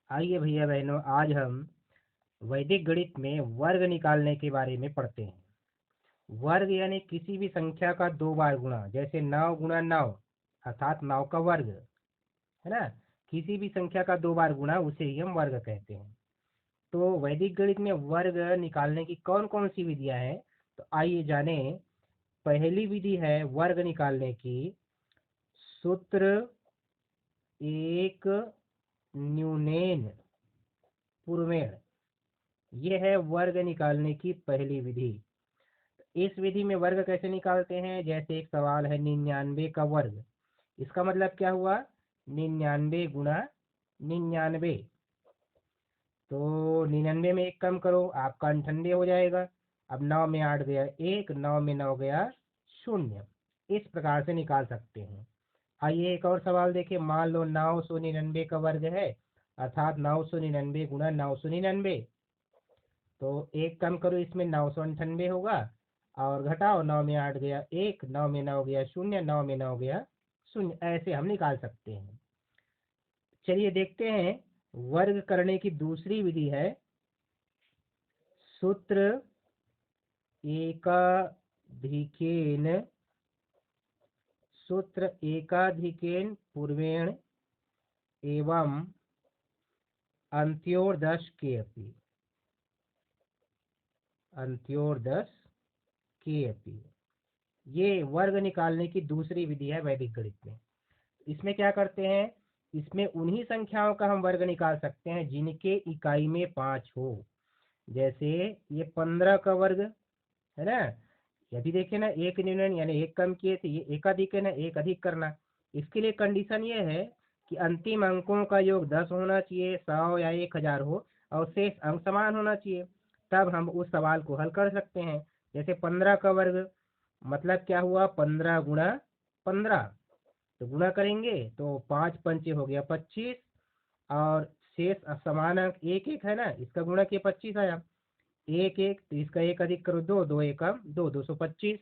आइए भैया बहनों, आज हम वैदिक गणित में वर्ग निकालने के बारे में पढ़ते हैं। वर्ग यानी किसी भी संख्या का 2 बार गुणा, जैसे 9 × 9 अर्थात 9 का वर्ग, है ना। किसी भी संख्या का 2 बार गुणा उसे ही हम वर्ग कहते हैं। तो वैदिक गणित में वर्ग निकालने की कौन कौन सी विधियां हैं, तो आइए जाने। पहली विधि है वर्ग निकालने की, सूत्र एक न्यूनेन पूर्वेण। ये है वर्ग निकालने की पहली विधि। इस विधि में वर्ग कैसे निकालते हैं, जैसे एक सवाल है 99 का वर्ग। इसका मतलब क्या हुआ, 99 गुणा 99। तो 99 में एक कम करो, आपका 98 हो जाएगा। अब 9 में 8 गया 1, 9 में 9 गया 0। इस प्रकार से निकाल सकते हैं। आइए एक और सवाल देखिए। मान लो 999 का वर्ग है, अर्थात 999 गुणा 999। तो एक कम करो, इसमें 998 होगा और घटाओ, 9 में 8 गया 1, 9 में 9 गया 0, 9 में 9 गया 0। ऐसे हम निकाल सकते हैं। चलिए देखते हैं। वर्ग करने की दूसरी विधि है सूत्र एकाधिकेन पूर्वेण एवं अंत्योर्दश के अपि ये वर्ग निकालने की दूसरी विधि है वैदिक गणित में। इसमें क्या करते हैं, इसमें उन्हीं संख्याओं का हम वर्ग निकाल सकते हैं जिनके इकाई में 5 हो। जैसे ये 15 का वर्ग है ना। यदि देखे ना, एक न्यूनन यानी एक कम किए थे, ये एकाधिक है ना, एक अधिक करना। इसके लिए कंडीशन ये है कि अंतिम अंकों का योग 10 होना चाहिए, 100 या 1000 हो, और शेष अंक समान होना चाहिए। तब हम उस सवाल को हल कर सकते हैं। जैसे 15 का वर्ग मतलब क्या हुआ, 15 गुणा 15। तो गुणा करेंगे तो 5 पंचे हो गया 25, और शेष समान अंक एक एक है ना, इसका गुणा किया 25 आया। एक एक तो इसका एक अधिक करो 2, 2 एकम 2, 225।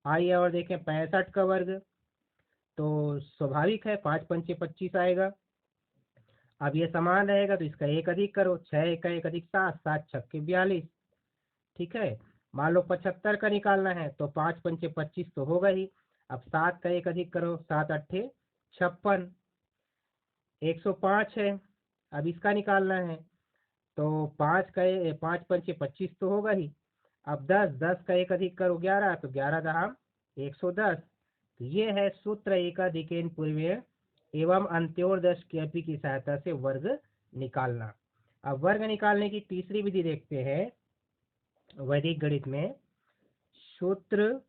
आइए और देखें 65 का वर्ग। तो स्वाभाविक है 5 पंचे 25 आएगा। अब ये समान रहेगा तो इसका एक अधिक करो, 6 का एक अधिक 7, 7 छक्के 42। ठीक है। मान लो 75 का निकालना है तो 5 पंचे 25 तो होगा ही। अब 7 का एक अधिक करो, 7 अट्ठे 56, 105 है। अब इसका निकालना है तो 5 पंचे 25 तो होगा ही। अब 10, 10 का एक अधिक करो 11, तो 11 दहाम 110। तो ये है सूत्र एकाधिकेन पूर्वेण एवं अंत्योर्दश केपी की सहायता से वर्ग निकालना। अब वर्ग निकालने की तीसरी विधि देखते हैं वैदिक गणित में। सूत्र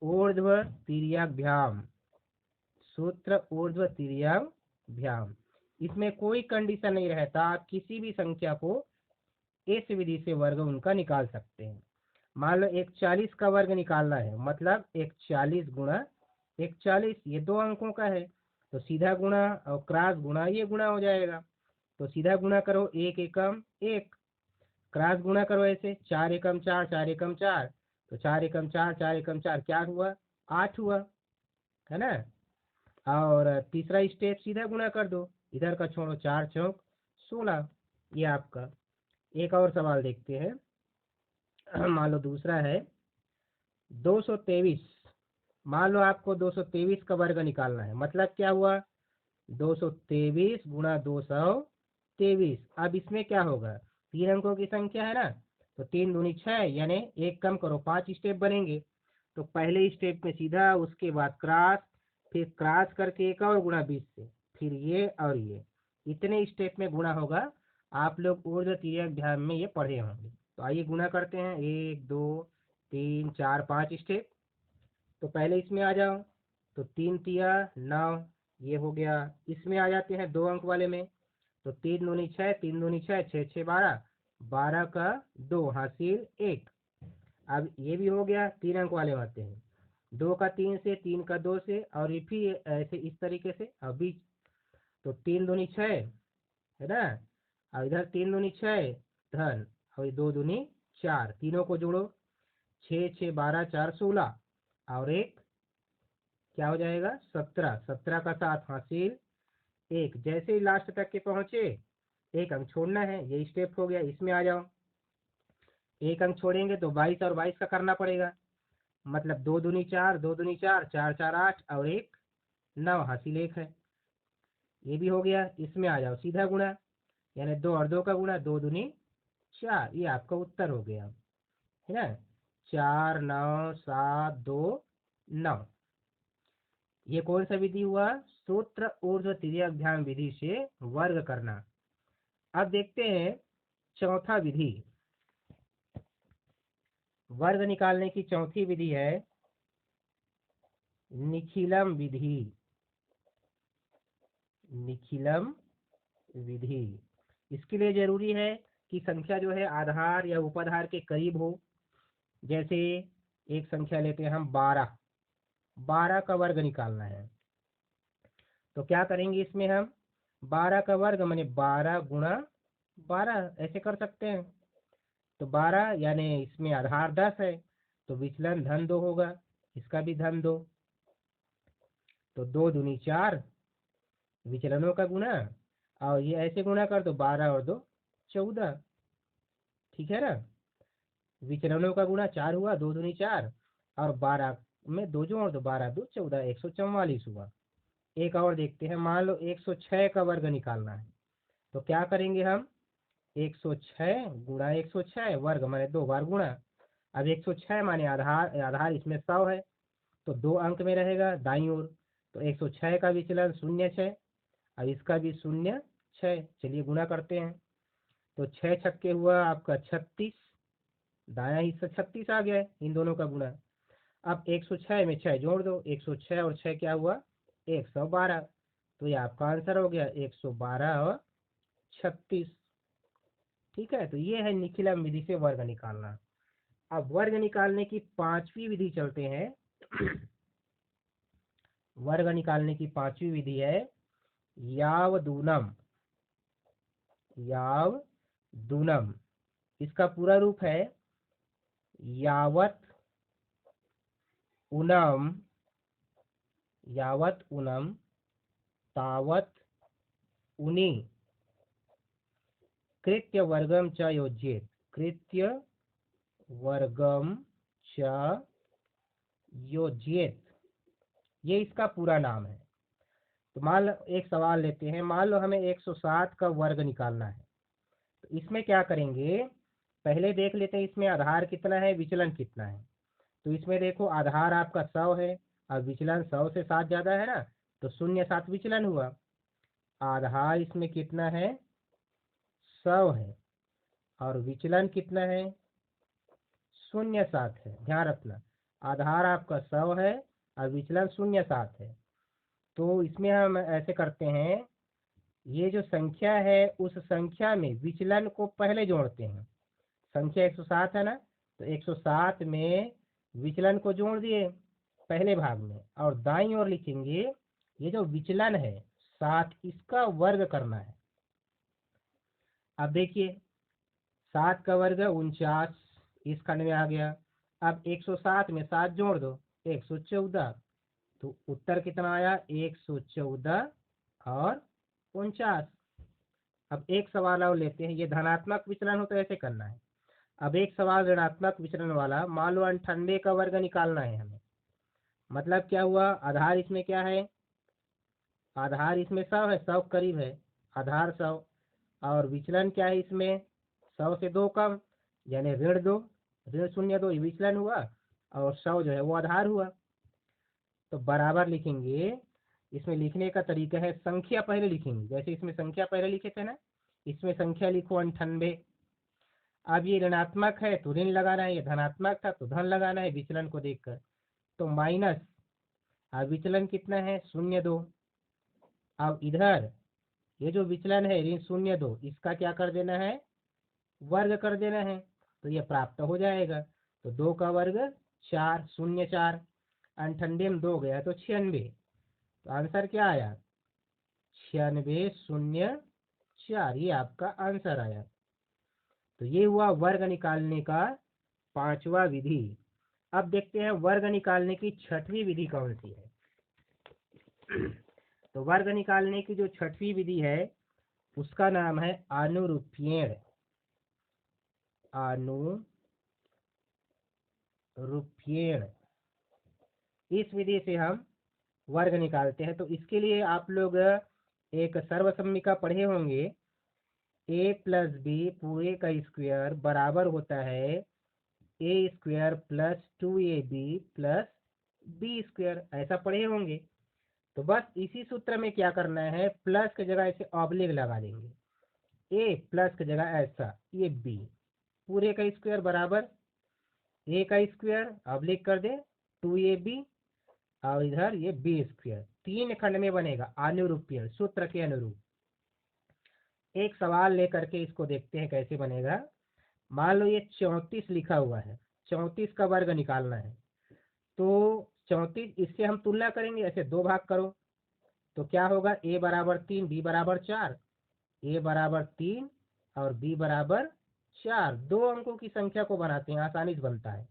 ऊर्ध्व तिर्यकभ्याम। इसमें कोई कंडीशन नहीं रहता, आप किसी भी संख्या को इस विधि से वर्ग उनका निकाल सकते हैं। मान लो 140 का वर्ग निकालना है, मतलब 140 गुणा 140, ये 2 अंकों का है। तो सीधा गुणा और क्रॉस गुणा, ये गुणा हो जाएगा। तो सीधा गुणा करो, एक एकम एक, क्रॉस गुणा करो ऐसे, 4 एकम 4, 4 एकम 4। तो 4 एकम 4, 4 एकम 4 क्या हुआ, 8 हुआ, है ना। और तीसरा स्टेप सीधा गुणा कर दो, इधर का छोड़ो, 4 चौक 16। ये आपका। एक और सवाल देखते हैं। मान लो दूसरा है 223। मान लो आपको 223 का वर्ग निकालना है, मतलब क्या हुआ, 223 गुणा 223। अब इसमें क्या होगा, 3 अंकों की संख्या है ना, तो 3 दूनी 6, यानी एक कम करो, 5 स्टेप बनेंगे। तो पहले स्टेप में सीधा, उसके बाद क्रॉस, फिर क्रॉस करके एक और गुणा 20 से, फिर ये और ये, इतने स्टेप में गुणा होगा। आप लोग ऊर्ध्व तिर्यक ध्यान में ये पढ़े होंगे। तो आइए गुणा करते हैं, 1 2 3 4 5 स्टेप। तो पहले इसमें आ जाओ, तो 3 तिया 9, ये हो गया। इसमें आ जाते हैं 2 अंक वाले में, तो 3 दूनी 6, 3 दूनी 6, 6 6 12, 12 का 2 हासिल 1। अब ये भी हो गया, 3 अंक वाले में आते हैं, 2 का 3 से, 3 का 2 से, और ये फिर ऐसे इस तरीके से। अब बीच, तो 3 दूनी 6 है ना, और इधर 3 दूनी 6 धन, और 2 दूनी 4, तीनों को जोड़ो, 6 6 12 4 16, और एक क्या हो जाएगा 17, 17 का 7 हासिल 1। जैसे ही लास्ट तक के पहुंचे 1 अंक छोड़ना है, ये स्टेप हो गया। इसमें आ जाओ, 1 अंक छोड़ेंगे तो 22 और 22 का करना पड़ेगा, मतलब 2 दूनी 4, 2 दूनी 4, 4 4 8 और 1 9, हासिल 1 है। ये भी हो गया। इसमें आ जाओ सीधा गुणा, यानी 2 और 2 का गुणा, 2 दूनी 4, ये आपका उत्तर हो गया, है ना। 4 9 7 2 9। ये कौन सा विधि हुआ? सूत्र ऊर्ध्व तिर्यक विधि से वर्ग करना। अब देखते हैं चौथा विधि, वर्ग निकालने की चौथी विधि है निखिलम विधि। निखिलम विधि, इसके लिए जरूरी है कि संख्या जो है आधार या उपाधार के करीब हो। जैसे एक संख्या लेते हैं हम 12, 12 का वर्ग निकालना है, तो क्या करेंगे इसमें हम 12 का वर्ग माने 12 गुणा 12 ऐसे कर सकते हैं। तो 12 यानी इसमें आधार 10 है, तो विचलन धन 2 होगा, इसका भी धन 2, तो 2 दूनी 4 विचलनों का गुणा, और ये ऐसे गुणा कर दो 12 और 2 14, ठीक है ना। विचलनों का गुणा 4 हुआ, 2 दूनी 4 और 12 में 2 जोड़ दो, 12 2 14, 144 हुआ। एक और देखते हैं, मान लो 106 का वर्ग निकालना है, तो क्या करेंगे हम 106 गुणा 106, वर्ग माने 2 बार गुणा। अब 106 माने आधार, आधार इसमें 100 है, तो 2 अंक में रहेगा दाईं ओर, तो 106 का विचलन 0 6, अब इसका भी 0 6। चलिए गुणा करते हैं, तो 6 छक्के हुआ आपका 36, दाया हिस्सा 36 आ गया इन दोनों का गुणा। अब 106 में 6 जोड़ दो, 106 और 6 क्या हुआ 112, तो ये आपका आंसर हो गया 112 और 36। ठीक है, तो ये है निखिलम विधि से वर्ग निकालना। अब वर्ग निकालने की पांचवी विधि चलते हैं। वर्ग निकालने की पांचवी विधि है यावदूनम। यावदूनम, इसका पूरा रूप है यावत उनम, यावत उनम तावत उनि कृत्य वर्गम च योज्येत। कृत्य वर्गम च योज्येत, ये इसका पूरा नाम है। तो मान लो एक सवाल लेते हैं, मान लो हमें 107 का वर्ग निकालना है, तो इसमें क्या करेंगे, पहले देख लेते हैं इसमें आधार कितना है, विचलन कितना है। तो इसमें देखो आधार आपका 100 है और विचलन 100 से 7 ज्यादा है ना, तो 0 7 विचलन हुआ। आधार इसमें कितना है 100 है और विचलन कितना है 0 7 है। ध्यान रखना, आधार आपका 100 है और विचलन 0 7 है। तो इसमें हम ऐसे करते हैं, ये जो संख्या है उस संख्या में विचलन को पहले जोड़ते हैं। संख्या 107 है ना, तो 107 में विचलन को जोड़ दिए पहले भाग में, और दाईं ओर लिखेंगे ये जो विचलन है 7, इसका वर्ग करना है। अब देखिए 7 का वर्ग 49, इस खंड में आ गया। अब 107 में 7 जोड़ दो 114, तो उत्तर कितना आया 114 और 49। अब एक सवाल और लेते हैं, ये धनात्मक विचलन हो तो ऐसे करना है। अब एक सवाल ऋणात्मक विचलन वाला, मान लो 98 का वर्ग निकालना है हमें। मतलब क्या हुआ, आधार इसमें क्या है, आधार इसमें 100 है, 100 करीब है आधार 100, और विचलन क्या है इसमें 100 से 2 कम, यानी ऋण 2, ऋण 0 2 विचलन हुआ, और 100 जो है वो आधार हुआ। तो बराबर लिखेंगे, इसमें लिखने का तरीका है संख्या पहले लिखेंगे, जैसे इसमें संख्या पहले लिखे थे ना, इसमें संख्या लिखो 98। अब ये ऋणात्मक है तो ऋण लगाना है, ये धनात्मक था तो धन लगाना है विचलन को देखकर, तो माइनस। अब विचलन कितना है 0 2। अब इधर ये जो विचलन है ऋण 0 2, इसका क्या कर देना है वर्ग कर देना है, तो ये प्राप्त हो जाएगा। तो 2 का वर्ग 4, 0 4, 98 में 2 गया तो 96, तो आंसर क्या आया 96 0 4, ये आपका आंसर आया। तो ये हुआ वर्ग निकालने का पांचवा विधि। अब देखते हैं वर्ग निकालने की छठवीं विधि कौन सी है। तो वर्ग निकालने की जो छठवीं विधि है उसका नाम है अनुरूप्यण। अनुरूप्यण, इस विधि से हम वर्ग निकालते हैं। तो इसके लिए आप लोग एक सर्वसम्मिका पढ़े होंगे, a प्लस बी पूरे का स्क्वायर बराबर होता है a square plus 2ab plus B square, ऐसा पढ़े होंगे। तो बस इसी सूत्र में क्या करना है, प्लस की जगह ऐसे ऑब्लिक लगा देंगे, a प्लस की जगह ऐसा, ये b पूरे का स्क्वायर बराबर a का स्क्वायर ऑब्लिक कर दे 2ab और इधर ये बी स्क्वायर, तीन खंड में बनेगा अनुरूपीय सूत्र के अनुरूप। एक सवाल लेकर के इसको देखते हैं कैसे बनेगा। मान लो ये 34 लिखा हुआ है, 34 का वर्ग निकालना है। तो 34 इससे हम तुलना करेंगे, ऐसे दो भाग करो तो क्या होगा, a बराबर 3 b बराबर 4, a बराबर 3 और b बराबर 4, दो अंकों की संख्या को बनाते हैं, आसानी से बनता है।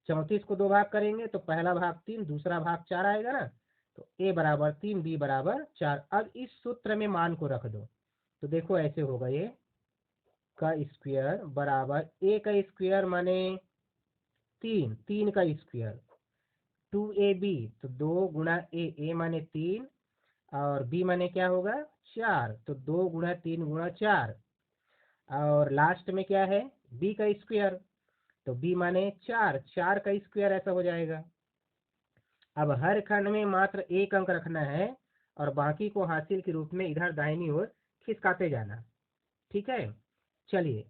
34 को दो भाग करेंगे तो पहला भाग 3 दूसरा भाग 4 आएगा ना, तो a बराबर 3 b बराबर 4। अब इस सूत्र में मान को रख दो तो देखो ऐसे होगा, ये का स्क्वायर बराबर a का स्क्वायर माने 3, 3 का स्क्वायर 2ab, तो 2 गुणा a माने 3 और b माने क्या होगा 4, तो 2 गुणा 3 गुणा 4 और लास्ट में क्या है b का स्क्वायर, तो b माने 4, 4 का स्क्वायर ऐसा हो जाएगा। अब हर खंड में मात्र एक अंक रखना है और बाकी को हासिल के रूप में इधर दाहिनी ओर खिसकाते जाना। ठीक है, चलिए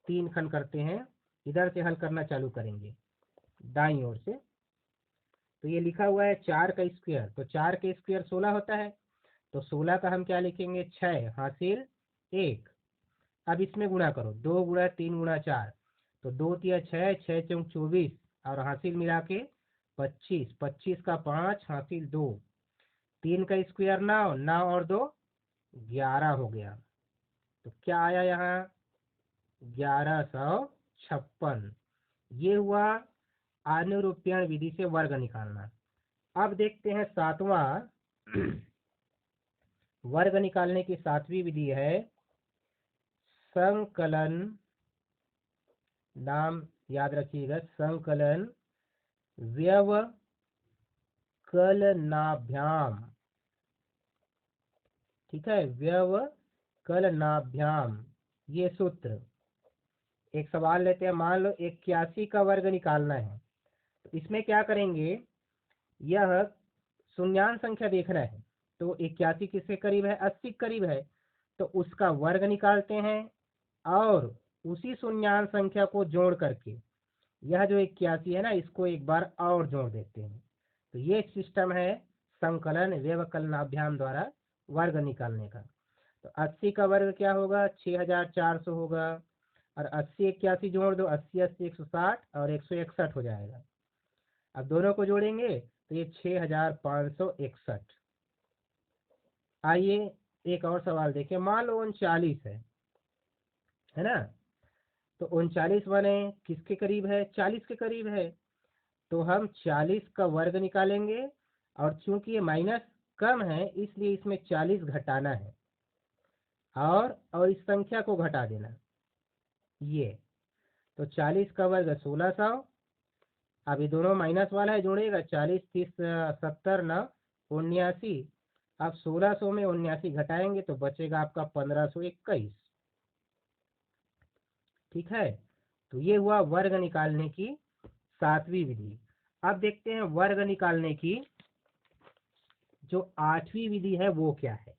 3 खंड करते हैं, इधर से हल करना चालू करेंगे दाईं ओर से। तो ये लिखा हुआ है 4 का स्क्वायर, तो 4 का स्क्वायर 16 होता है, तो 16 का हम क्या लिखेंगे 6 हासिल 1। अब इसमें गुणा करो, 2 गुणा 3 गुणा 4, तो 2 तिया 6, 6 चौक 24 और हासिल मिला के 25, 25 का 5 हासिल 2, 3 का स्क्वायर 9, 9 और 2 11 हो गया। तो क्या आया यहाँ 1156। ये हुआ अनुरूप्यण विधि से वर्ग निकालना। अब देखते हैं सातवां वर्ग निकालने की सातवीं विधि है संकलन। नाम याद रखिएगा, संकलन व्यवकलनाभ्याम। ठीक है, व्यवकलनाभ्याम ये सूत्र। एक सवाल लेते हैं, मान लो 81 का वर्ग निकालना है। तो इसमें क्या करेंगे, यह शून्यांश संख्या देखना है, तो 81 किसके करीब है 80 करीब है, तो उसका वर्ग निकालते हैं और उसी शून्यांश संख्या को जोड़ करके यह जो 81 है ना इसको एक बार और जोड़ देते हैं। तो ये सिस्टम है संकलन व्यवकलनाभ्याम द्वारा वर्ग निकालने का। तो 80 का वर्ग क्या होगा 6400 होगा और 80 81 जोड़ दो, 80 80 160 और 161 हो जाएगा। अब दोनों को जोड़ेंगे तो ये 6561। आइए एक और सवाल देखें, मान लो 39 है ना, तो 39 माने किसके करीब है 40 के करीब है, तो हम 40 का वर्ग निकालेंगे और चूंकि ये माइनस कम है इसलिए इसमें 40 घटाना है और इस संख्या को घटा देना ये, तो 40 का वर्ग 1600। अब ये दोनों माइनस वाला है जोड़ेगा, 40 30 70 9 79। अब 1600 में 79 घटाएंगे तो बचेगा आपका 1521। ठीक है, तो ये हुआ वर्ग निकालने की सातवीं विधि। अब देखते हैं वर्ग निकालने की जो आठवीं विधि है वो क्या है।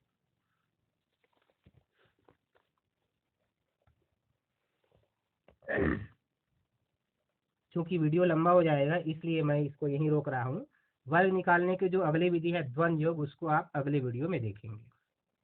चूंकि वीडियो लंबा हो जाएगा इसलिए मैं इसको यहीं रोक रहा हूँ। वर्ग निकालने की जो अगली विधि है द्वंद्व योग, उसको आप अगले वीडियो में देखेंगे।